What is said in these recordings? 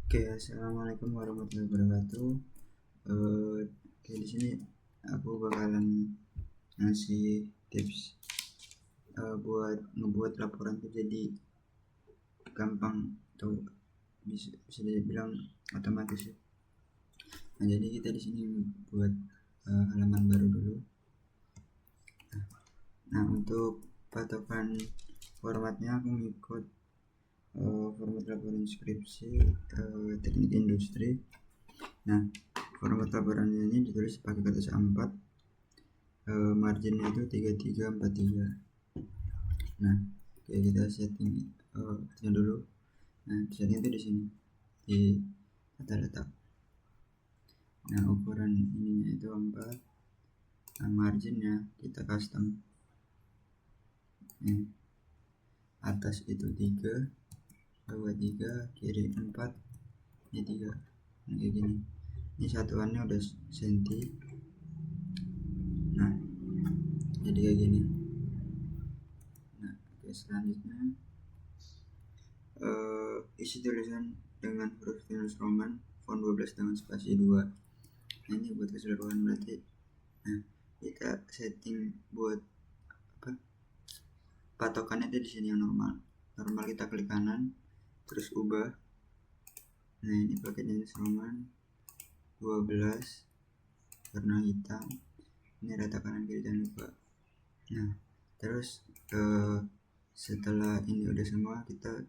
Oke, assalamualaikum warahmatullahi wabarakatuh. Di sini aku bakalan ngasih tips buat ngebuat laporan tuh jadi gampang atau bisa dibilang otomatis ya. Nah, jadi kita di sini buat halaman baru dulu. Nah, untuk patokan formatnya aku ngikut format laporan skripsi teknik industri. Nah, format laporannya ini ditulis pakai kertas A4, marginnya itu 3343. Nah, oke, kita setting dulu. Nah, setting itu di sini di tata letak. Nah, ukuran ininya itu 4. Nah, marginnya kita custom. Atas itu 3, bawah 3, kiri 4, ini 3. Nah, kayak gini. Ini satuannya udah senti. Nah, jadi kayak gini. Nah, oke, selanjutnya isi tulisan dengan huruf Times Roman font 12 dengan spasi 2. Nah, ini buat keseluruhan berarti. Nah, kita setting buat apa? Patokannya itu di sini yang normal. Normal kita klik kanan, terus ubah. Nah, ini pakai Times Roman 12 warna hitam. Ini rata kanan kiri jangan lupa. Nah, terus setelah ini udah semua, kita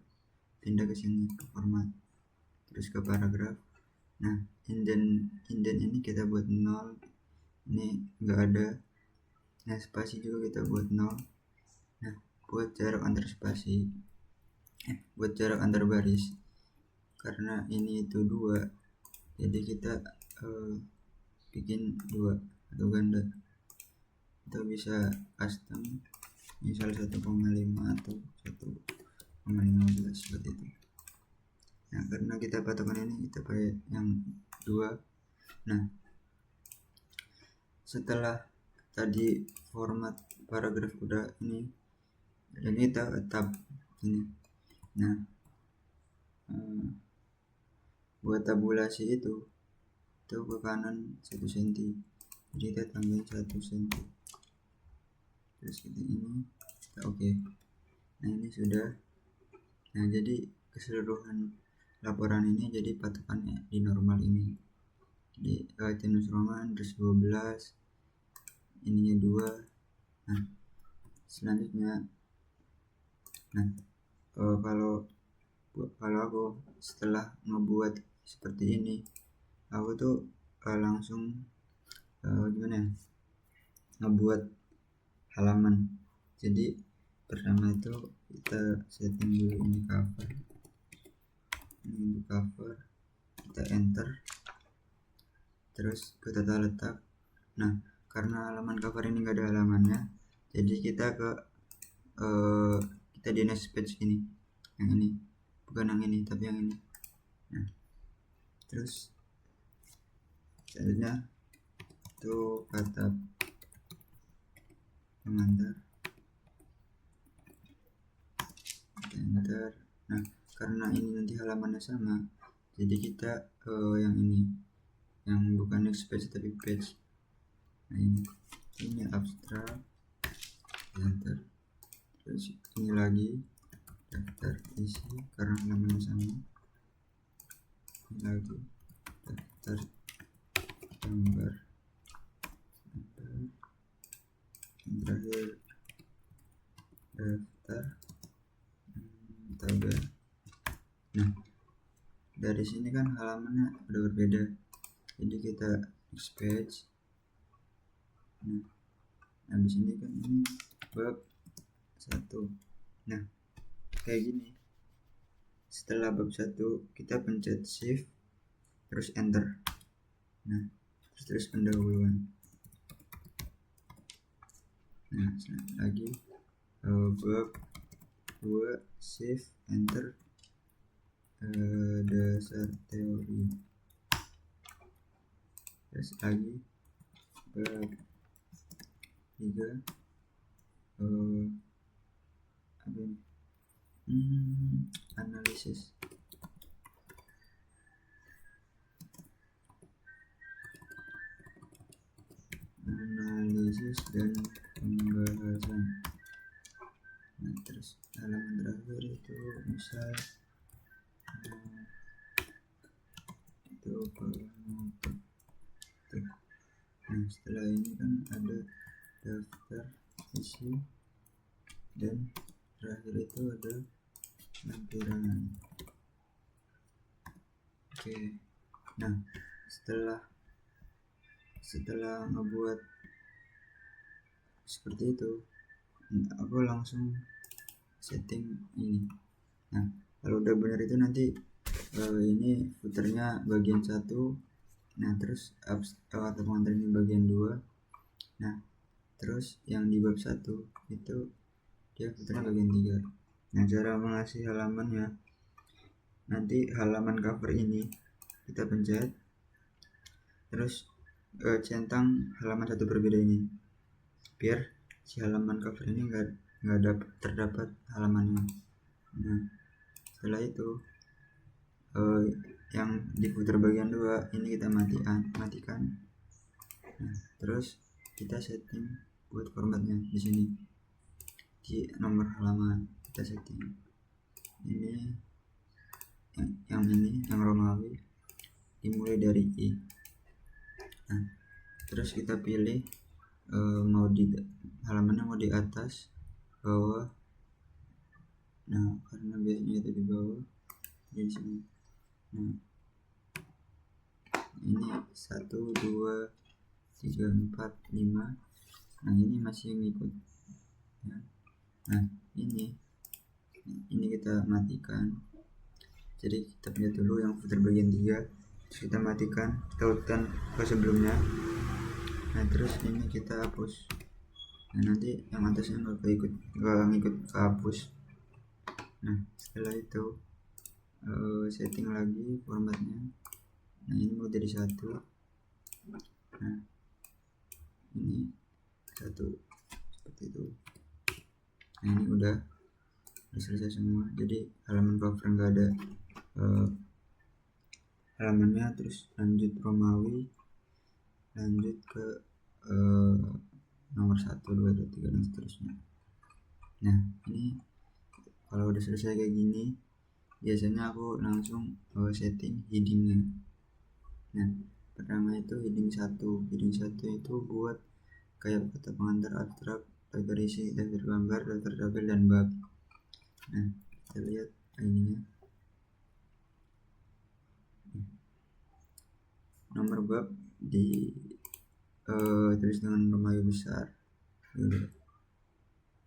pindah ke sini ke format, terus ke paragraf. Nah, indent ini kita buat 0, ini enggak ada. Nah, spasi juga kita buat 0. Nah, buat jarak antar spasi, buat jarak antar baris, karena ini itu 2, jadi kita bikin 2 atau ganda, atau bisa custom misal 1,5 atau 1,15 seperti itu. Nah, karena kita patokan ini kita pakai yang 2. Nah, setelah tadi format paragraf udah ini, dan kita tab ini. Nah, buat tabulasi itu ke kanan 1 cm, jadi kita tambahin 1 cm, terus kita ini kita oke. Nah, ini sudah. Nah, jadi keseluruhan laporan ini jadi patokannya di normal ini, di Times Roman terus 12, ininya 2. Nah, selanjutnya, nah kalau aku setelah ngebuat seperti ini, aku tuh langsung gimana ya, ngebuat halaman. Jadi pertama itu kita setting dulu ini cover, ini cover, kita enter, terus ke tata letak. Nah, karena halaman cover ini enggak ada halamannya, jadi kita ke kita di next page ini, yang ini, bukan yang ini tapi yang ini. Nah, terus selanjutnya itu kata pengantar, enter. Nah, karena ini nanti halamannya sama, jadi kita yang ini, yang bukan next page tapi page. Nah, ini abstrak, enter. Terus ini lagi daftar isi karena halamannya sama. Ini lagi daftar gambar, terakhir daftar tabel. Nah, dari sini kan halamannya udah berbeda, jadi kita next page. Nah, habis ini kan ini bab 1. Nah, kayak gini. Setelah bab 1 kita pencet shift terus enter. Nah, terus pendahuluan. Nah, lagi bab 2 shift enter, dasar teori. Terus lagi bab 3 apa ini? Analisis. analisis dan pembahasan. Nah, terus halaman terakhir itu misal itu penutup. Nah, setelah ini kan ada daftar isi dan terakhir itu ada lampiran. Oke. Nah, setelah ngebuat seperti itu, aku langsung setting ini. Nah, kalau udah benar itu nanti ini footernya bagian 1. Nah, terus atau pengantar ini bagian 2. Nah, terus yang di bab 1 itu dia footernya bagian 3. Nah, cara mengasih halamannya, nanti halaman cover ini kita pencet, terus centang halaman satu berbeda ini, biar si halaman cover ini nggak terdapat halamannya. Nah, setelah itu yang di footer bagian 2 ini kita matikan. Nah, terus kita setting buat formatnya di sini, di nomor halaman kita setting ini yang Romawi dimulai dari I. Nah, terus kita pilih mau di halamannya mau di atas, bawah. Nah, karena biasanya itu di bawah, di sini. Nah, ini 1, 2, 3, 4, 5. Nah, ini masih ngikut ya. Nah, ini kita matikan, jadi kita punya dulu yang footer bagian 3, terus kita matikan, kita urutkan ke sebelumnya. Nah, terus ini kita hapus. Nah, nanti yang atasnya nggak ngikut kehapus. Nah, setelah itu setting lagi formatnya. Nah, ini mau jadi 1. Nah, ini 1 seperti itu. Nah, ini udah selesai semua, jadi halaman cover nggak ada halamannya. Terus lanjut Romawi, lanjut ke nomor 1, 2, 3 dan seterusnya. Nah, ini kalau udah selesai kayak gini, biasanya aku langsung setting headingnya. Nah, pertama itu heading 1 itu buat kayak kata pengantar abstrak, daftar isi, daftar gambar, daftar tabel dan bab. Nah, kita lihat ininya. Nomor bab di tulis dengan Romawi besar,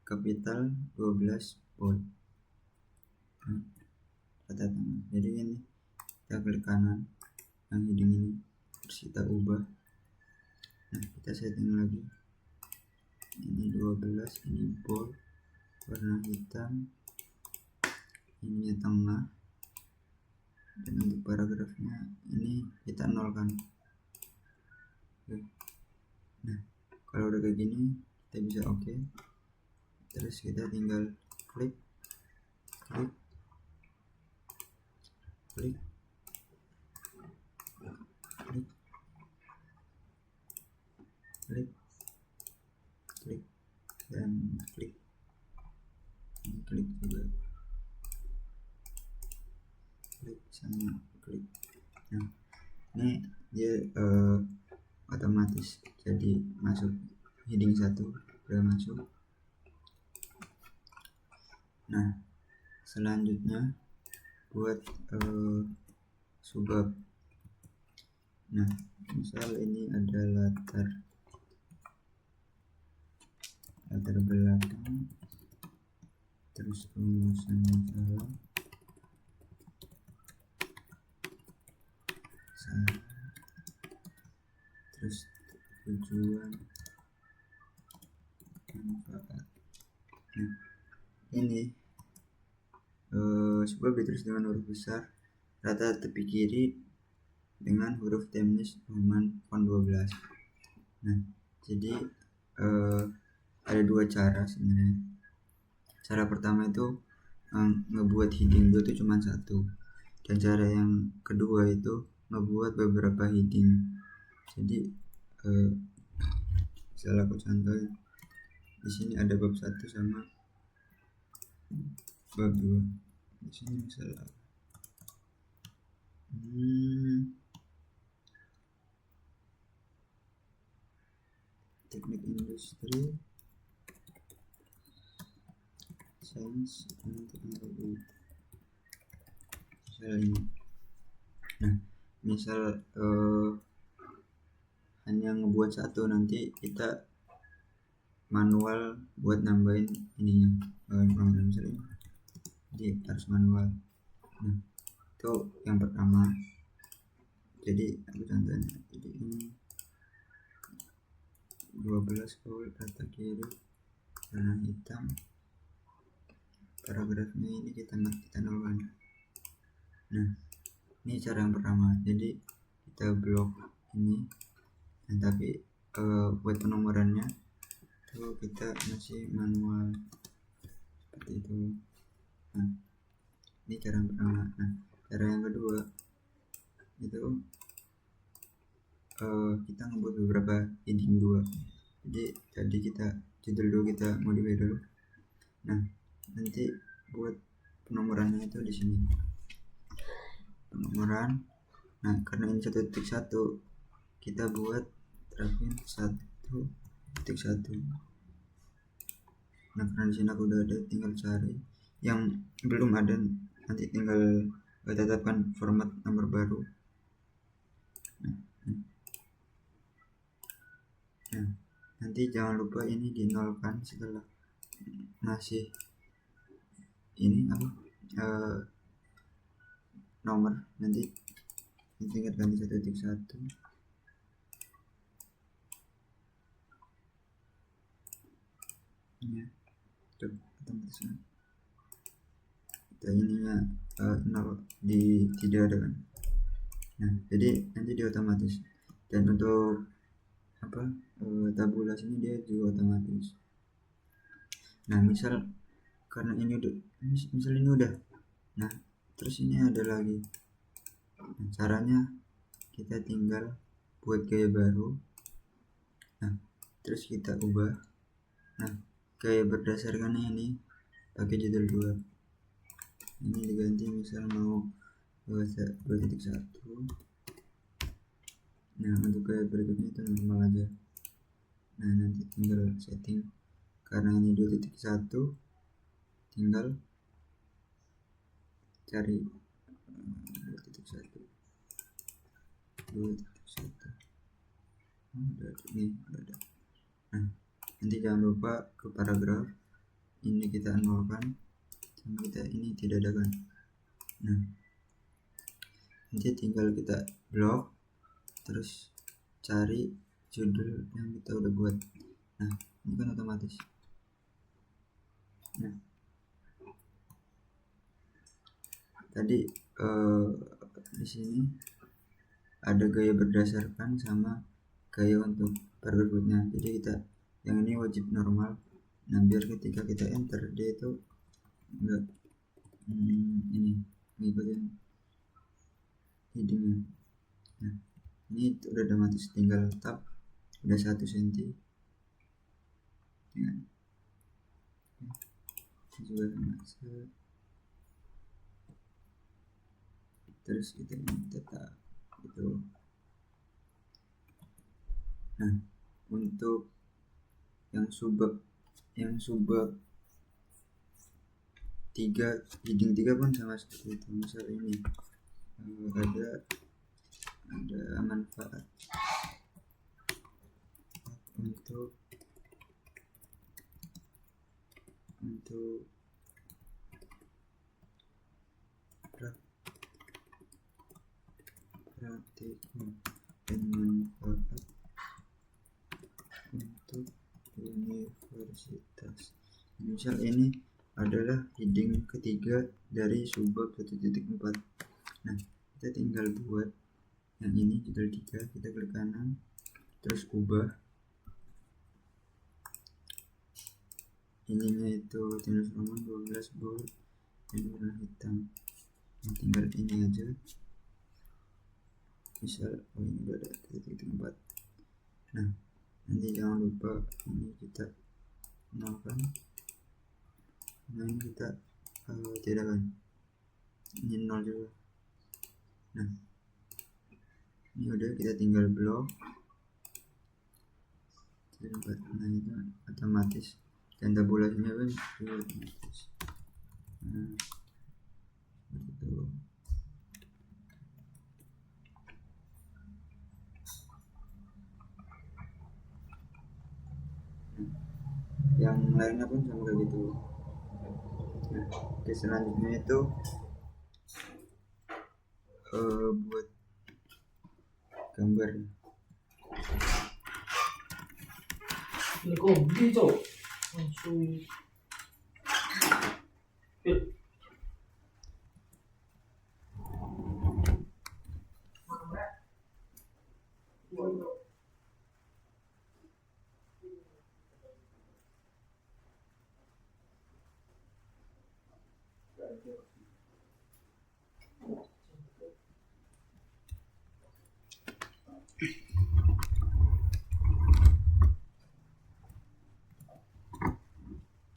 kapital 12 bold. Kata tengah. Jadi ini kita klik kanan yang heading ini, terus kita ubah. Nah, kita setting lagi, ini 12, ini bold warna hitam, ini tengah, dan untuk paragrafnya ini kita nolkan. Oke. Nah, kalau udah kayak gini kita bisa oke. Terus kita tinggal klik dan klik juga, klik sama klik. Nah, ini dia otomatis jadi masuk heading 1, udah masuk. Nah, selanjutnya buat subbab. Nah, misal ini ada latar belakang, terus rumusan masalah, terus tujuan, manfaat. Nah, ini sebab ditulis dengan huruf besar, rata tepi kiri dengan huruf Times Roman font 12. Nah, jadi ada dua cara sebenarnya. Cara pertama itu ngebuat heading 2 itu cuma 1, dan cara yang kedua itu ngebuat beberapa heading. Jadi misal aku contohin di sini ada bab 1 sama bab 2. Di sini misal teknik industri, sains dan teknologi, misal ini. Nah, misal hanya ngebuat satu, nanti kita manual buat nambahin ininya, misal ini jadi harus manual. Nah, itu yang pertama. Jadi aku contohnya, jadi ini 12 volt rata kiri warna hitam, paragrafnya ini kita nolkan. Nah, ini cara yang pertama. Jadi kita blok ini, dan tapi buat penomorannya itu kita masih manual seperti itu. Nah, ini cara yang pertama. Nah, cara yang kedua itu kita ngebuat beberapa heading 2. Jadi tadi kita judul dulu, kita modify dulu. Nah, nanti buat penomorannya itu di sini penomoran. Nah, karena ini 1.1 kita buat terapin 1.1. Nah, karena di sini aku udah ada, tinggal cari yang belum ada, nanti tinggal tetapkan format nomor baru. Nah, nanti jangan lupa ini dinolkan setelah masih ini nomor, nanti tinggal ganti 1.1. ya tuh otomatis kita ininya nol tidak ada kan. Nah, jadi nanti dia otomatis, dan untuk tabulasi ini dia juga otomatis. Nah, misal karena ini udah, misal ini udah, nah terus ini ada lagi. Nah, caranya kita tinggal buat gaya baru. Nah, terus kita ubah. Nah, gaya berdasarkan ini pakai judul 2. Ini diganti misal mau 2.1. Nah, untuk gaya berikutnya itu normal aja. Nah, nanti tinggal setting, karena ini 2.1 tinggal cari 2.1. Udah ada. Nah, nanti jangan lupa ke paragraf ini kita nolkan, sama kita ini tidak ada kan. Nah, nanti tinggal kita blok, terus cari judul yang kita udah buat. Nah, ini kan otomatis. Nah, tadi di sini ada gaya berdasarkan sama gaya untuk paragrafnya. Jadi kita yang ini wajib normal. Nah, biar ketika kita enter dia itu enggak ini ngikutin headingnya. Nah, ini udah otomatis, tinggal tab, udah 1 cm ya. Juga sama, terus kita ini tetap gitu. Nah, untuk yang subbab 3, heading 3 pun sama seperti itu. Misal ini ada manfaat untuk praktikum dan manfaat untuk universitas. Misal ini adalah heading ketiga dari subbab 1.4. Nah, kita tinggal buat yang ini judul 3, kita klik kanan, terus ubah ininya itu tulis Roman 12 volt dan warna hitam. Nah, tinggal ini aja. Misal ini udah ada 1.4. Nah, Nanti jangan lupa ini kita nolkan. Nah ini kita tidak kan, ini 0 juga. Nah ini udah, kita tinggal blok. Nah itu otomatis, dan tabulasinya pun juga otomatis. Nah itu. Yang lainnya pun sama kayak gitu. Nah, oke, selanjutnya itu buat gambar. Ini kok gitu langsung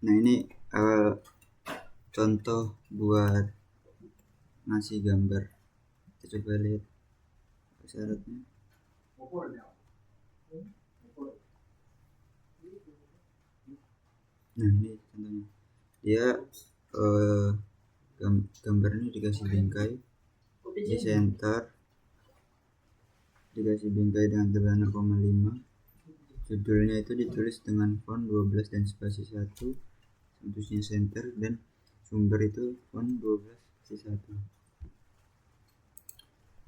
Nah ini contoh buat ngasih gambar. Kita coba lihat syaratnya. Nah ini contohnya, dia gambar ini dikasih bingkai, di center, dikasih bingkai dengan tebal 0,5. Judulnya itu ditulis dengan font 12 dan spasi 1, statusnya center, dan sumber itu font 12 spasi 1.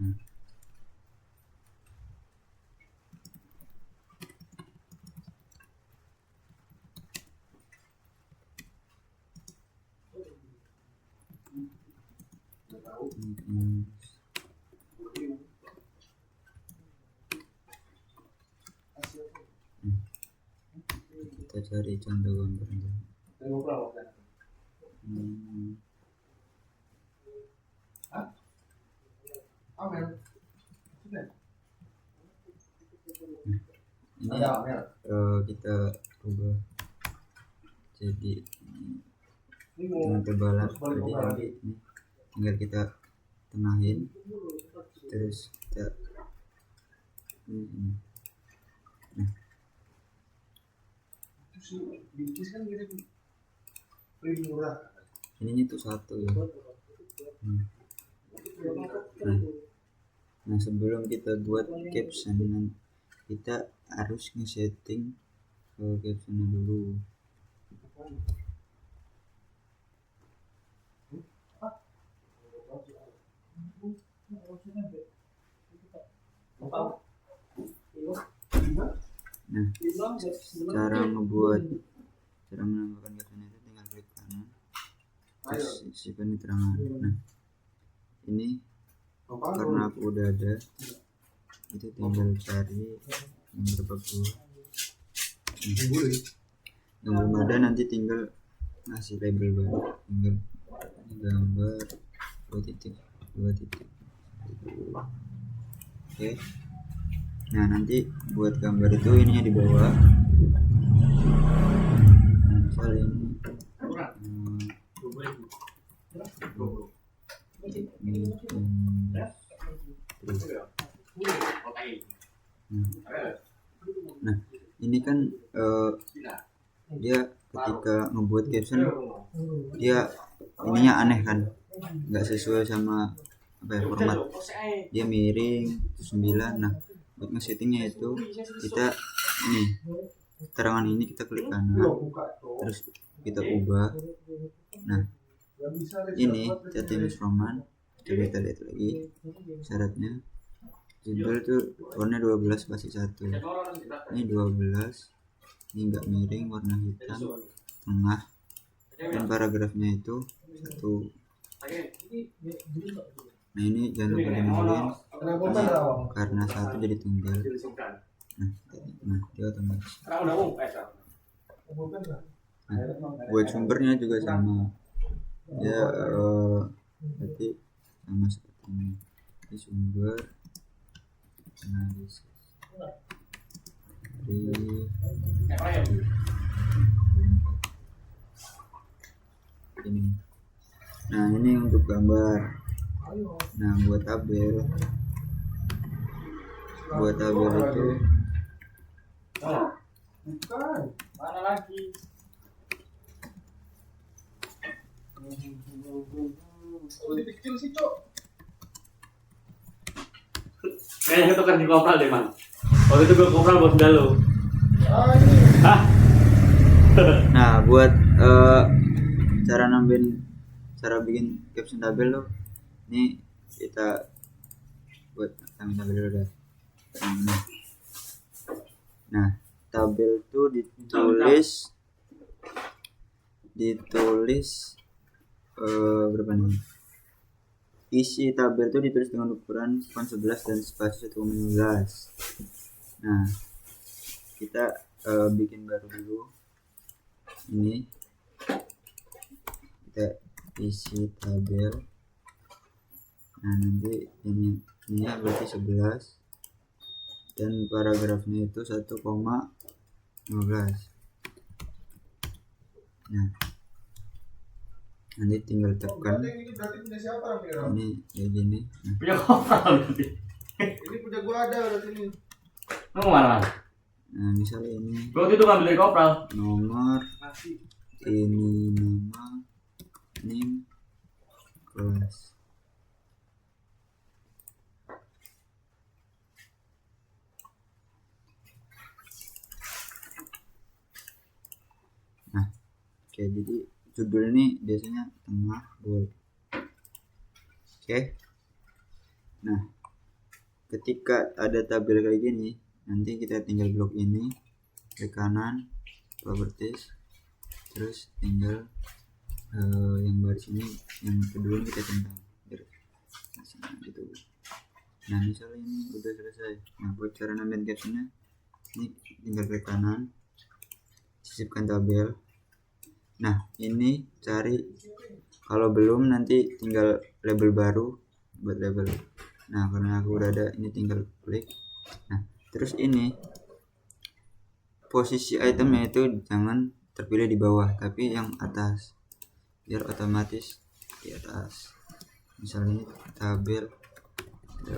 Nah. Kita cari contoh gambarnya. Ini kita ubah jadi dengan tebalan, jadi nanti ini tinggal kita tengahin, terus kita nah ininya tuh satu ya. Nah sebelum kita buat caption, kita harus ngesetting captionnya dulu. Nah, cara menambahkan caption itu tinggal klik kanan, terus isi penerangan. Nah, ini karena aku udah ada, itu tinggal cari yang berbeda. Yang belum ada nanti tinggal ngasih label baru, tinggal gambar 2 titik. Oke. Nah nanti buat gambar itu ininya di bawah. Nah, misal ini nah ini kan dia ketika ngebuat caption dia ininya aneh kan, nggak sesuai sama apa ya, format, dia miring 9. Nah buat ngesettingnya itu kita ini terangan ini kita klik kanan, terus kita ubah. Nah ini setting Roman, coba kita lihat lagi syaratnya. Judul tuh warna 12 spasi 1, ini 12, ini enggak miring, warna hitam, tengah, dan paragrafnya itu 1. Nah ini jangan lupa dinolin, karena 1 jadi tunggal. Nah dia otomatis. Nah, buat sumbernya juga sama ya, berarti sama seperti ini. Ini sumber analisis. ini. Nah ini untuk gambar. Nah buat tabel itu Bukan. Mana lagi? Lebih kecil sih, Cok. Kayaknya itu kan di kopral deh, Man. Waktu itu gue kopral bos Dalo. Ini. Hah? nah buat cara bikin caption tabel lo, ini kita buat tabel dulu dah. Nah tabel tuh ditulis berapa nih? Isi tabel itu ditulis dengan ukuran font 11 dan spasi 1,15. Nah kita bikin baru dulu. Ini kita isi tabel. Nah nanti ini berarti 11 dan paragrafnya itu 1,15. Nah nanti tinggal tekan Ini berarti punya siapa nih, Ram? ini kayak gini. Nah, Punya kopral berarti. Ini punya gua ada berarti ini. Lu mau mana, Man? nah misalnya ini Gue waktu itu ngambil dari kopral. nomor, Masih. ini nama, nim, kelas. Nah oke, jadi judul ini biasanya tengah bold. Oke. Nah ketika ada tabel kayak gini, nanti kita tinggal blok ini ke kanan, properties, terus tinggal yang baris ini, yang kedua kita centang gitu. Nah misalnya ini udah selesai. Nah buat cara nambahin captionnya, ini tinggal ke kanan, sisipkan tabel. Nah ini cari, kalau belum nanti tinggal label baru buat label. Nah karena aku udah ada, ini tinggal klik. Nah terus ini posisi itemnya itu jangan terpilih di bawah, tapi yang atas, biar otomatis di atas. Misalnya ini tabel dia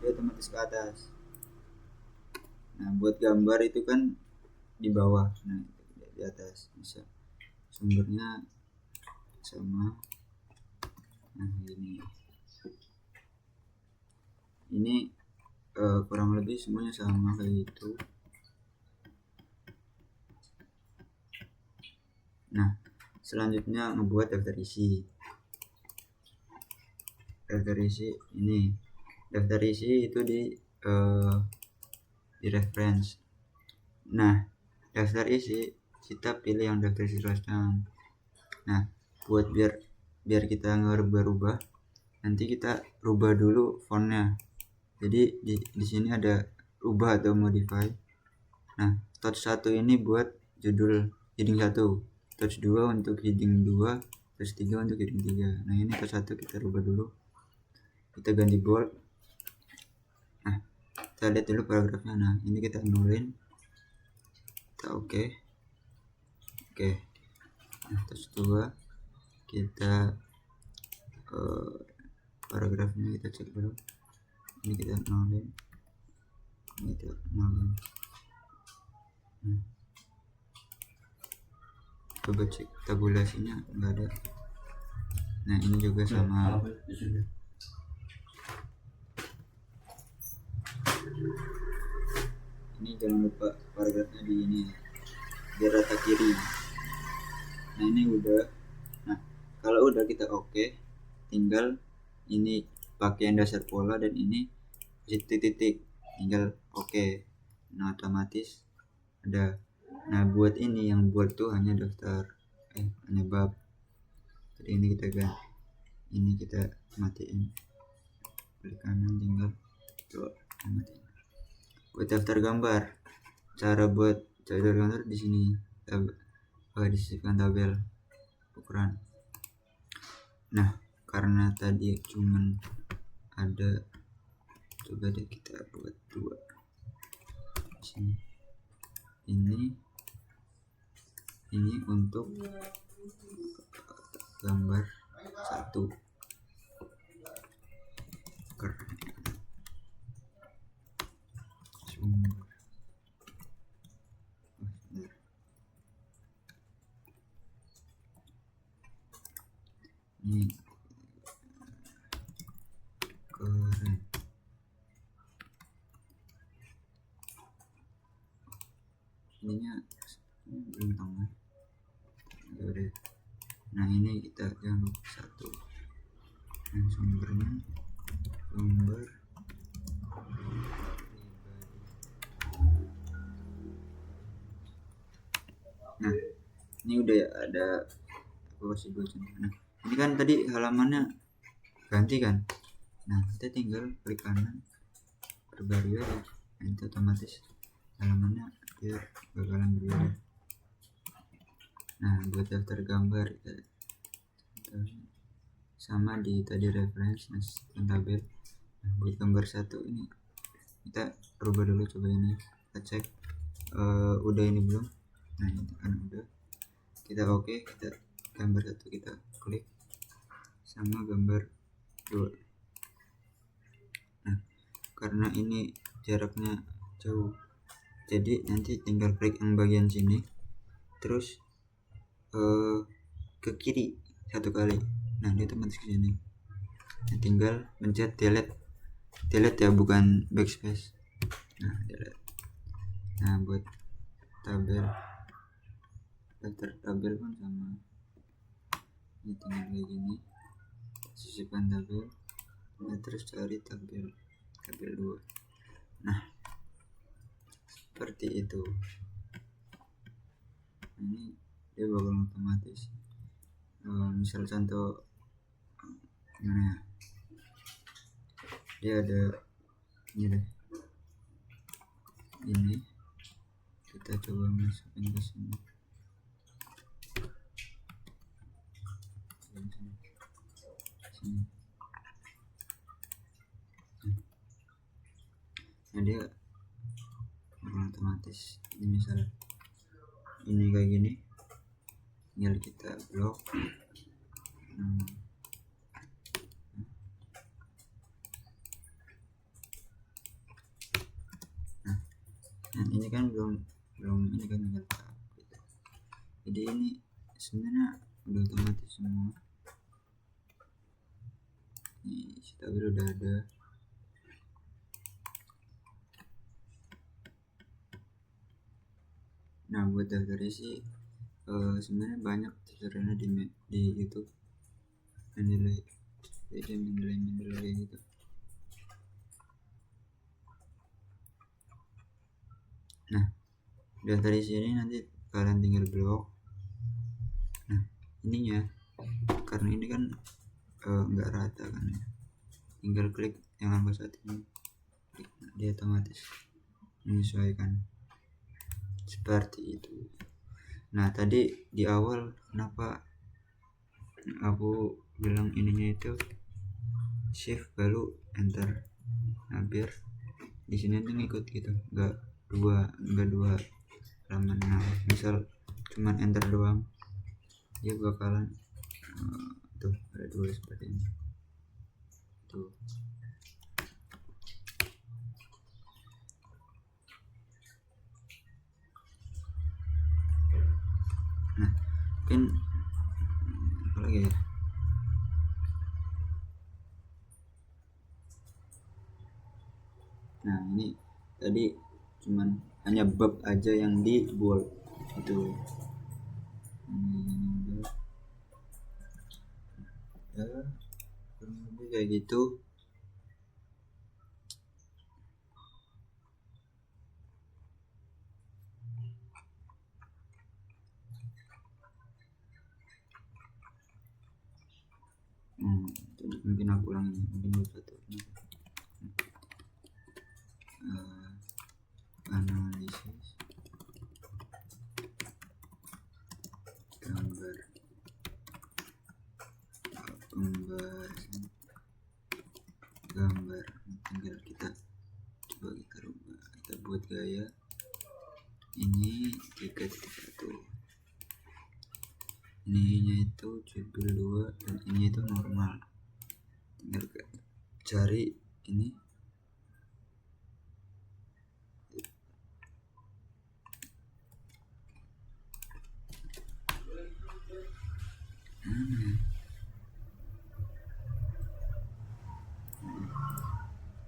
otomatis ke atas. Nah buat gambar itu kan di bawah, nah di atas. Bisa sumbernya sama. Nah ini kurang lebih semuanya sama kayak gitu. Nah selanjutnya ngebuat daftar isi. Ini daftar isi itu di reference. Nah daftar isi kita pilih yang daftar isi tulisan. Nah buat biar kita ngerubah-rubah, nanti kita rubah dulu fontnya. Jadi di sini ada rubah atau modify. Nah touch 1 ini buat judul heading 1, touch 2 untuk heading 2, touch 3 untuk heading 3. Nah ini touch 1 kita rubah dulu, kita ganti bold. Nah kita lihat dulu paragrafnya. Nah ini kita nolin, kita oke. Nah touch 2 kita paragrafnya kita cek dulu, ini kita nolin, ini kita nolin. Nah, coba cek tabulasinya enggak ada. Nah ini juga sama. Ini jangan lupa paragrafnya di ini biar rata kiri. Nah ini udah. Nah kalau udah kita oke, tinggal ini pakai dasar pola dan ini titik-titik, tinggal oke. Nah otomatis ada. Nah buat ini yang buat tuh hanya daftar hanya bab. Jadi ini kita ganti, ini kita matiin, klik kanan tinggal tuh matiin. Buat daftar gambar, cara buat daftar gambar di sini disisipkan tabel ukuran. Nah karena tadi cuman ada, coba deh kita buat 2 di sini. Ini untuk gambar 1 keren. Sumber. Ini keren. Ininya belum tahu. Ya udah. Nah ini kita jangan lupa 1. Nah sumbernya sumber nah ini udah ya, ada kasih 2 contoh. Nah ini kan tadi halamannya ganti kan, nah kita tinggal klik kanan perbarui aja, nanti otomatis halamannya dia bakalan berbeda. Nah buat daftar gambar kita sama di tadi reference dan tabel. Nah buat gambar 1 ini kita rubah dulu, coba ini kita cek udah ini belum. Nah ini kan udah, kita oke, kita gambar 1 kita klik sama gambar 2. Nah karena ini jaraknya jauh, jadi nanti tinggal klik yang bagian sini terus ke kiri 1 kali. Nah dia otomatis ke sini. Nah, tinggal pencet delete ya, bukan backspace. Nah delete. Nah buat tabel, daftar tabel pun sama, ini tinggal kayak gini, sisipkan tabel. Nah terus cari tabel 2. Nah seperti itu. Ini dia bakal otomatis. Misal contoh gimana ya, dia ada ini deh, ini kita coba masukin ke sini. Nah dia otomatis ini, misal ini kayak gini, tinggal kita blok. Nah ini kan belum ini kan tinggal gitu. Jadi ini sebenarnya udah otomatis semua. Ini tabel udah ada. Nah buat daftarnya sih sebenarnya banyak tutorialnya di YouTube, menilai gitu. Nah dari sini nanti kalian tinggal blok. Nah ininya karena ini kan enggak rata kan ya, tinggal klik yang angka 1 ini, dia otomatis menyesuaikan seperti itu. Nah tadi di awal kenapa aku bilang ininya itu shift baru enter, nah biar di sini tuh ngikut gitu, enggak dua halaman. Nah misal cuman enter doang, dia bakalan tuh ada 2 seperti ini tuh. Nah mungkin apa lagi ya, nah ini tadi cuman hanya bab aja yang di bold itu. Ya kurang lebih kayak gitu. Mungkin aku ulangi, mungkin satu analisis gambar pembayaran tinggal kita coba kita rubah, kita buat gaya ini 3.1, ininya itu judul 2 dan ini itu normal. Tinggal cari ini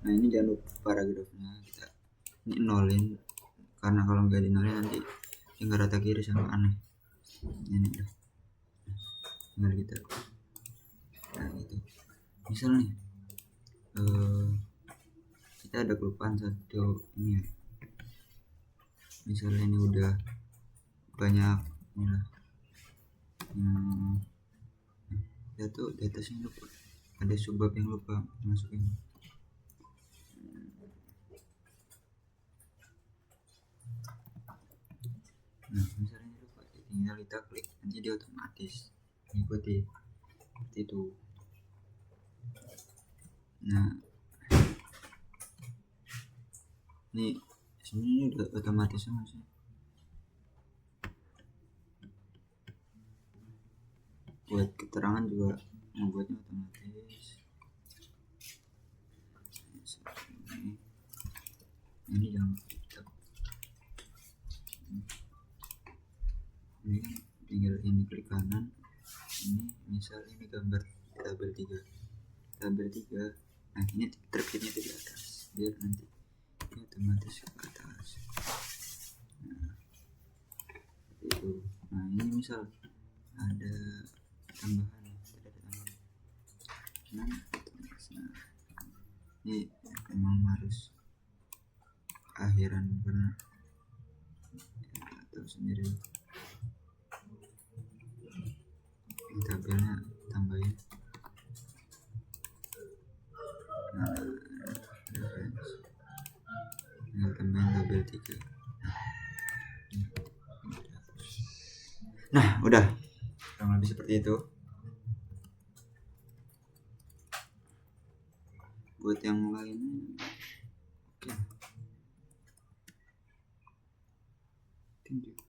nah ini jangan lupa paragrafnya kita ini nolin, karena kalau nggak dinolin nanti tinggal rata kiri sama aneh. Ini udah tinggal kita nah gitu. Misalnya kita ada kelupaan satu ini ya, misalnya ini udah banyak inilah ya tuh di atasnya lupa ada subbab yang lupa masukin. Nah misalnya ini lupa, tinggal kita klik nanti dia otomatis mengikuti seperti itu. Nah ini sini udah otomatis semua sih. Buat keterangan juga membuatnya otomatis. Ini yang kita ini kan tinggal ini klik kanan, ini misal ini gambar tabel 3, nah ini terkitnya di atas biar nanti ini otomatis ke atas. Nah itu, nah ini misal ada tambahan, nah ini memang harus akhiran karena tahu sendiri ini tabelnya tambahin. Nah tinggal tambahin tabel 3. Nah udah kurang lebih seperti itu. Buat yang lain oke. Thank you.